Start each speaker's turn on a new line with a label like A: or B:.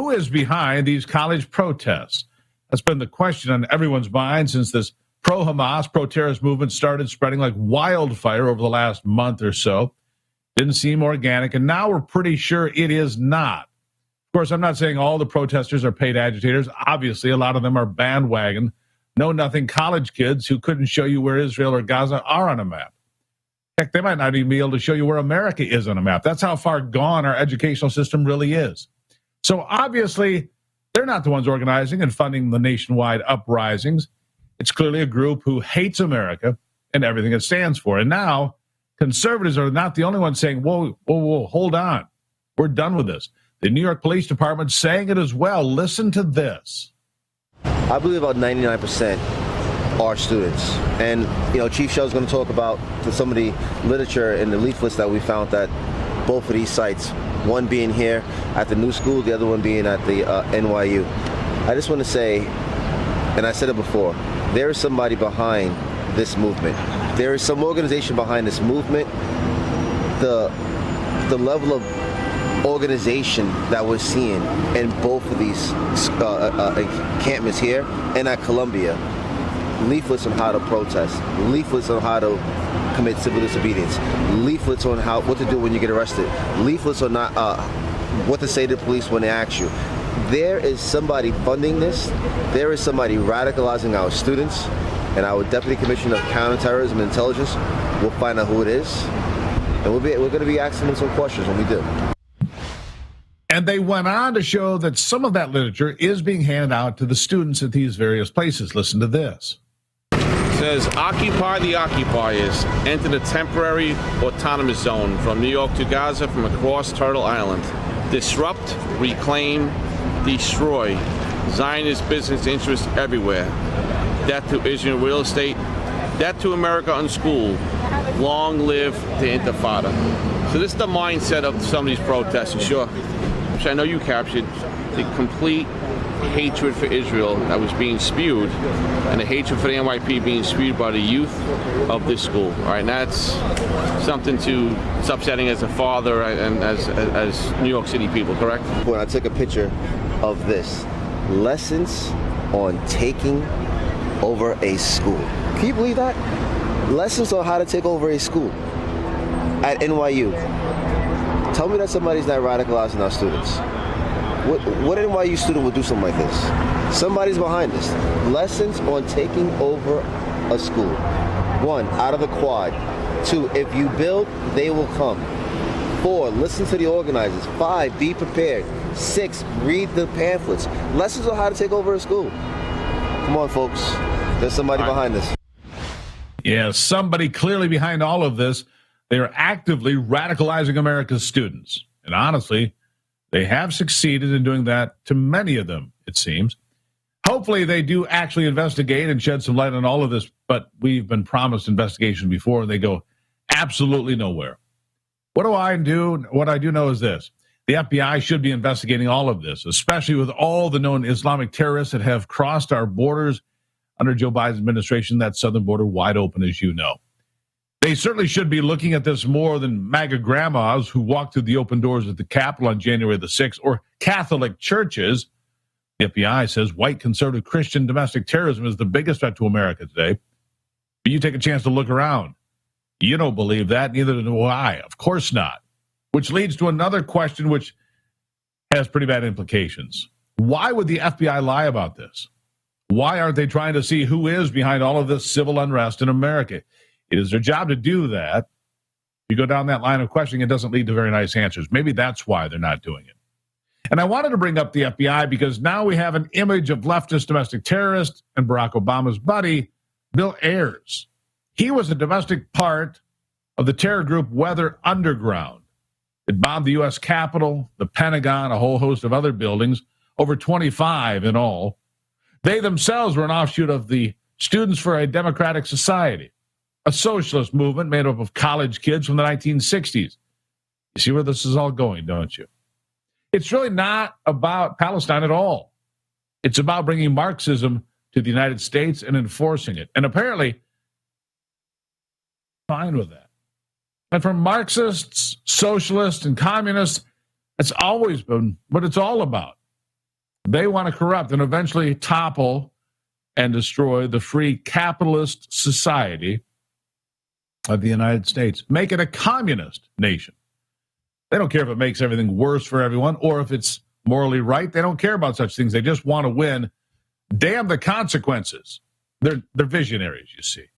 A: Who is behind these college protests? That's been the question on everyone's mind since this pro-Hamas, pro-terrorist movement started spreading like wildfire over the last month or so. Didn't seem organic, and now we're pretty sure it is not. Of course, I'm not saying all the protesters are paid agitators. Obviously, a lot of them are bandwagon, know-nothing college kids who couldn't show you where Israel or Gaza are on a map. Heck, they might not even be able to show you where America is on a map. That's how far gone our educational system really is. So obviously, they're not the ones organizing and funding the nationwide uprisings. It's clearly a group who hates America and everything it stands for. And now, conservatives are not the only ones saying, whoa, hold on. We're done with this. The New York Police Department saying it as well. Listen to this.
B: I believe about 99% are students. And, Chief Shell's going to talk about some of the literature and the leaflets that we found at both of these sites, one being here at the new school, the other one being at the NYU. I just want to say, and I said it before, there is somebody behind this movement. There is some organization behind this movement. The level of organization that we're seeing in both of these encampments here and at Columbia, leaflets on how to protest, leaflets on how to commit civil disobedience, leaflets on what to do when you get arrested, leaflets on what to say to the police when they ask you. There is somebody funding this. There is somebody radicalizing our students, and our Deputy Commissioner of Counterterrorism and Intelligence will find out who it is, and we're going to be asking them some questions when we do.
A: And they went on to show that some of that literature is being handed out to the students at these various places. Listen to this.
C: It says, occupy the occupiers. Enter the temporary autonomous zone from New York to Gaza from across Turtle Island. Disrupt, reclaim, destroy. Zionist business interests everywhere. Death to Israel real estate. Death to America unschooled. Long live the Intifada. So this is the mindset of some of these protests, sure. Which I know you captured, the complete hatred for Israel that was being spewed, and the hatred for the NYP being spewed by the youth of this school. All right, and that's something it's upsetting as a father and as New York City people, correct?
B: When I took a picture of this, lessons on taking over a school. Can you believe that? Lessons on how to take over a school at NYU. Tell me that somebody's not radicalizing our students. What NYU student would do something like this? Somebody's behind this. Lessons on taking over a school. 1, out of the quad. 2, if you build, they will come. 4, listen to the organizers. 5, be prepared. 6, read the pamphlets. Lessons on how to take over a school. Come on, folks. There's somebody behind this.
A: Yeah, somebody clearly behind all of this. They are actively radicalizing America's students. And honestly, they have succeeded in doing that to many of them, it seems. Hopefully they do actually investigate and shed some light on all of this, but we've been promised investigation before, and they go absolutely nowhere. What do I do? What I do know is this. The FBI should be investigating all of this, especially with all the known Islamic terrorists that have crossed our borders under Joe Biden's administration, that southern border wide open, as you know. They certainly should be looking at this more than MAGA grandmas who walked through the open doors at the Capitol on January the 6th, or Catholic churches. The FBI says white conservative Christian domestic terrorism is the biggest threat to America today. But you take a chance to look around. You don't believe that, neither do I. Of course not. Which leads to another question which has pretty bad implications. Why would the FBI lie about this? Why aren't they trying to see who is behind all of this civil unrest in America? It is their job to do that. You go down that line of questioning, it doesn't lead to very nice answers. Maybe that's why they're not doing it. And I wanted to bring up the FBI because now we have an image of leftist domestic terrorist and Barack Obama's buddy, Bill Ayers. He was a domestic part of the terror group Weather Underground. It bombed the U.S. Capitol, the Pentagon, a whole host of other buildings, over 25 in all. They themselves were an offshoot of the Students for a Democratic Society, a socialist movement made up of college kids from the 1960s. You see where this is all going, don't you? It's really not about Palestine at all. It's about bringing Marxism to the United States and enforcing it. And apparently, fine with that. And for Marxists, socialists, and communists, it's always been what it's all about. They want to corrupt and eventually topple and destroy the free capitalist society of the United States. Make it a communist nation. They don't care if it makes everything worse for everyone or if it's morally right. They don't care about such things. They just want to win. Damn the consequences. They're visionaries, you see.